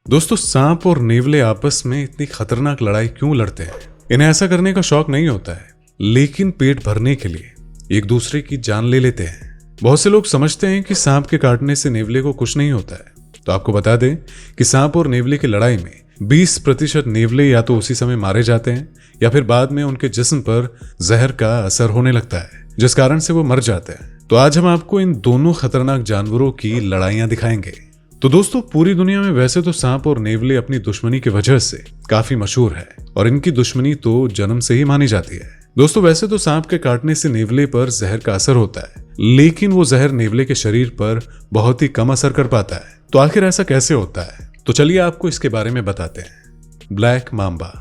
दोस्तों, सांप और नेवले आपस में इतनी खतरनाक लड़ाई क्यों लड़ते हैं? इन्हें ऐसा करने का शौक नहीं होता है, लेकिन पेट भरने के लिए एक दूसरे की जान ले लेते हैं। बहुत से लोग समझते हैं कि सांप के काटने से नेवले को कुछ नहीं होता है, तो आपको बता दें कि सांप और नेवले की लड़ाई में 20% नेवले या तो उसी समय मारे जाते हैं या फिर बाद में उनके जिस्म पर जहर का असर होने लगता है, जिस कारण से वो मर जाते हैं। तो आज हम आपको इन दोनों खतरनाक जानवरों की लड़ाइयां दिखाएंगे। तो दोस्तों, पूरी दुनिया में वैसे तो सांप और नेवले अपनी दुश्मनी की वजह से काफी मशहूर है और इनकी दुश्मनी तो जन्म से ही मानी जाती है। दोस्तों, वैसे तो सांप के काटने से नेवले पर जहर का असर होता है, लेकिन वो जहर नेवले के शरीर पर बहुत ही कम असर कर पाता है। तो आखिर ऐसा कैसे होता है? तो चलिए आपको इसके बारे में बताते हैं। Black Mamba.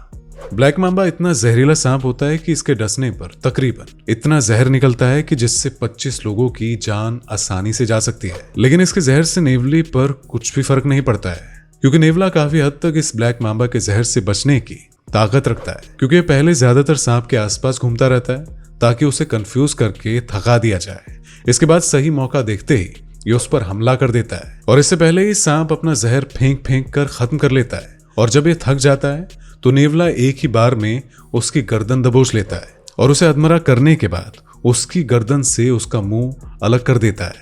ब्लैक मांबा इतना जहरीला सांप होता है कि इसके डसने पर तकरीबन इतना जहर निकलता है कि जिससे 25 लोगों की जान आसानी से जा सकती है। लेकिन इसके जहर से नेवले पर कुछ भी फर्क नहीं पड़ता है, क्योंकि नेवला काफी हद तक इस ब्लैक मांबा के जहर से बचने की ताकत रखता है, क्योंकि ये पहले ज्यादातर सांप के आसपास घूमता रहता है ताकि उसे कंफ्यूज करके थका दिया जाए। इसके बाद सही मौका देखते ही ये उस पर हमला कर देता है और इससे पहले ही सांप अपना जहर फेंक फेंक कर खत्म कर लेता है। और जब ये थक जाता है तो नेवला एक ही बार में उसकी गर्दन दबोच लेता है और उसे अधमरा करने के बाद उसकी गर्दन से उसका मुंह अलग कर देता है।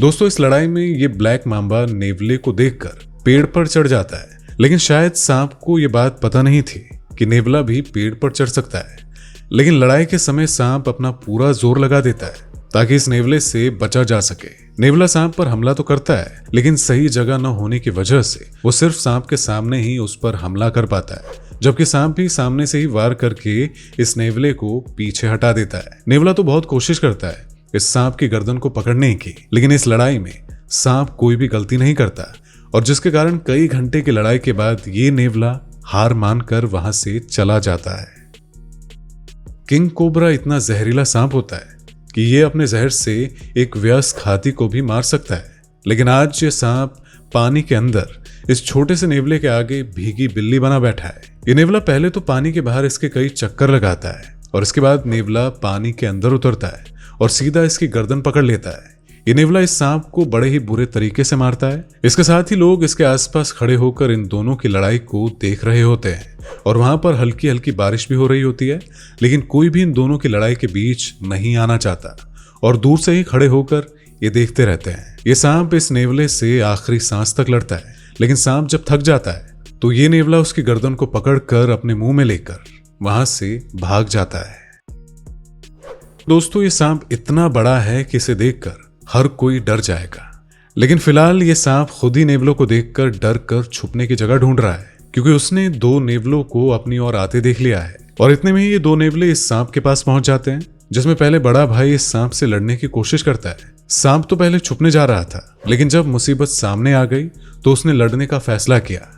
दोस्तों, इस लड़ाई में ये ब्लैक मांबा नेवले को देखकर पेड़ पर चढ़ जाता है, लेकिन शायद सांप को ये बात पता नहीं थी कि नेवला भी पेड़ पर चढ़ सकता है। लेकिन लड़ाई के समय सांप अपना पूरा जोर लगा देता है ताकि इस नेवले से बचा जा सके। नेवला सांप पर हमला तो करता है, लेकिन सही जगह न होने की वजह से वो सिर्फ सांप के सामने ही उस पर हमला कर पाता है, जबकि सांप भी सामने से ही वार करके इस नेवले को पीछे हटा देता है। नेवला तो बहुत कोशिश करता है इस सांप की गर्दन को पकड़ने की, लेकिन इस लड़ाई में सांप कोई भी गलती नहीं करता और जिसके कारण कई घंटे की लड़ाई के बाद ये नेवला हार मानकर वहां से चला जाता है। किंग कोबरा इतना जहरीला सांप होता है कि ये अपने जहर से एक वयस्क हाथी को भी मार सकता है, लेकिन आज ये सांप पानी के अंदर इस छोटे से नेवले के आगे भीगी बिल्ली बना बैठा है। ये नेवला पहले तो पानी के बाहर इसके कई चक्कर लगाता है और इसके बाद नेवला पानी के अंदर उतरता है और सीधा इसकी गर्दन पकड़ लेता है। ये नेवला इस सांप को बड़े ही बुरे तरीके से मारता है। इसके साथ ही लोग इसके आसपास खड़े होकर इन दोनों की लड़ाई को देख रहे होते हैं और वहां पर हल्की हल्की बारिश भी हो रही होती है, लेकिन कोई भी इन दोनों की लड़ाई के बीच नहीं आना चाहता और दूर से ही खड़े होकर ये देखते रहते हैं। ये सांप इस नेवले से आखिरी सांस तक लड़ता है, लेकिन सांप जब थक जाता है तो ये नेवला उसकी गर्दन को पकड़कर अपने मुंह में लेकर वहां से भाग जाता है। दोस्तों, ये सांप इतना बड़ा है कि इसे देखकर हर कोई डर जाएगा, लेकिन फिलहाल ये सांप खुद ही नेवलों को देखकर डर कर छुपने की जगह ढूंढ रहा है, क्योंकि उसने 2 नेवलों को अपनी ओर आते देख लिया है। और इतने में ही ये 2 नेवले इस सांप के पास पहुंच जाते हैं, जिसमें पहले बड़ा भाई इस सांप से लड़ने की कोशिश करता है। सांप तो पहले छुपने जा रहा था, लेकिन जब मुसीबत सामने आ गई तो उसने लड़ने का फैसला किया।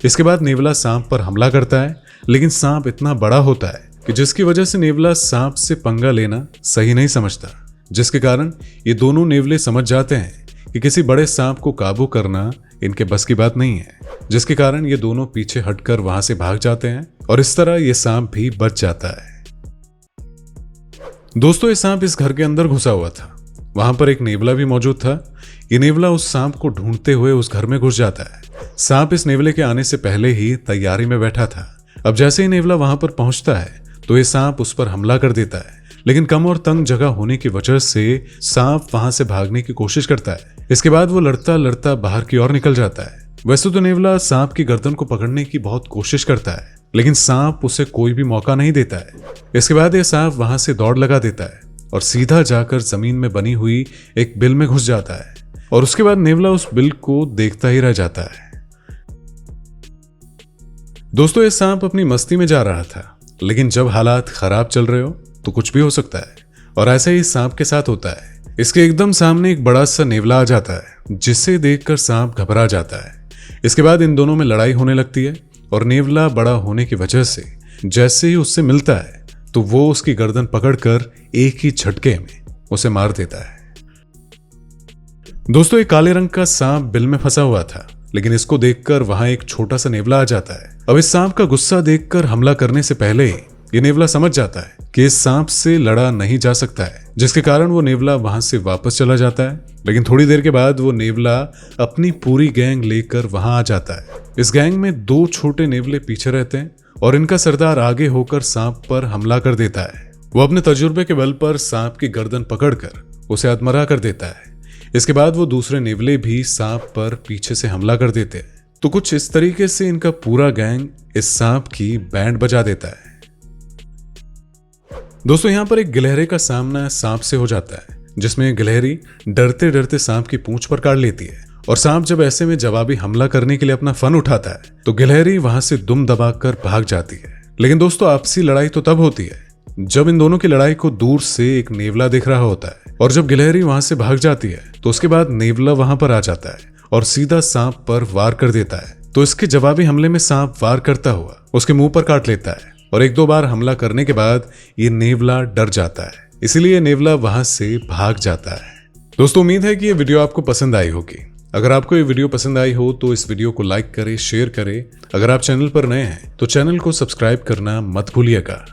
इसके बाद नेवला सांप पर हमला करता है, लेकिन सांप इतना बड़ा होता है कि जिसकी वजह से नेवला सांप से पंगा लेना सही नहीं समझता, जिसके कारण ये दोनों नेवले समझ जाते हैं कि किसी बड़े सांप को काबू करना इनके बस की बात नहीं है, जिसके कारण ये दोनों पीछे हटकर वहां से भाग जाते हैं और इस तरह ये सांप भी बच जाता है। दोस्तों, ये सांप इस घर के अंदर घुसा हुआ था। वहां पर एक नेवला भी मौजूद था। ये नेवला उस सांप को ढूंढते हुए उस घर में घुस जाता है। सांप इस नेवले के आने से पहले ही तैयारी में बैठा था। अब जैसे ही नेवला वहां पर पहुंचता है तो ये सांप उस पर हमला कर देता है, लेकिन कम और तंग जगह होने की वजह से सांप वहां से भागने की कोशिश करता है। इसके बाद वो लड़ता लड़ता बाहर की ओर निकल जाता है। वैसे तो नेवला सांप की गर्दन को पकड़ने की बहुत कोशिश करता है, लेकिन सांप उसे कोई भी मौका नहीं देता है। इसके बाद ये सांप वहां से दौड़ लगा देता है और सीधा जाकर जमीन में बनी हुई एक बिल में घुस जाता है और उसके बाद नेवला उस बिल को देखता ही रह जाता है। दोस्तों, ये सांप अपनी मस्ती में जा रहा था, लेकिन जब हालात खराब चल रहे हो तो कुछ भी हो सकता है, और ऐसा ही सांप के साथ होता है। इसके एकदम सामने एक बड़ा सा नेवला आ जाता है, जिसे देखकर सांप घबरा जाता है। इसके बाद इन दोनों में लड़ाई होने लगती है और नेवला बड़ा होने की वजह से जैसे ही उससे मिलता है तो वो उसकी गर्दन पकड़कर एक ही झटके में उसे मार देता है। दोस्तों, एक काले रंग का सांप बिल में फंसा हुआ था, लेकिन इसको देखकर वहां एक छोटा सा नेवला आ जाता है। अब इस सांप का गुस्सा देखकर हमला करने से पहले ये नेवला समझ जाता है कि इस सांप से लड़ा नहीं जा सकता है, जिसके कारण वो नेवला वहां से वापस चला जाता है। लेकिन थोड़ी देर के बाद वो नेवला अपनी पूरी गैंग लेकर वहां आ जाता है। इस गैंग में 2 छोटे नेवले पीछे रहते हैं और इनका सरदार आगे होकर सांप पर हमला कर देता है। वो अपने तजुर्बे के बल पर सांप की गर्दन पकड़कर उसे अधमरा कर देता है। इसके बाद वो दूसरे नेवले भी सांप पर पीछे से हमला कर देते हैं। तो कुछ इस तरीके से इनका पूरा गैंग इस सांप की बैंड बजा देता है। दोस्तों, यहाँ पर एक गिलहरी का सामना सांप से हो जाता है, जिसमें गिलहरी डरते डरते सांप की पूंछ पर काट लेती है। और सांप जब ऐसे में जवाबी हमला करने के लिए अपना फन उठाता है तो गिलहरी वहां से दुम दबाकर भाग जाती है। लेकिन दोस्तों, आपसी लड़ाई तो तब होती है जब इन दोनों की लड़ाई को दूर से एक नेवला देख रहा होता है। और जब गिलहरी वहां से भाग जाती है तो उसके बाद नेवला वहां पर आ जाता है और सीधा सांप पर वार कर देता है। तो इसके जवाबी हमले में सांप वार करता हुआ उसके मुंह पर काट लेता है और 1-2 बार हमला करने के बाद ये नेवला डर जाता है, इसीलिए नेवला वहां से भाग जाता है। दोस्तों, उम्मीद है कि ये वीडियो आपको पसंद आई होगी। अगर आपको ये वीडियो पसंद आई हो तो इस वीडियो को लाइक करें, शेयर करें। अगर आप चैनल पर नए हैं तो चैनल को सब्सक्राइब करना मत भूलिएगा।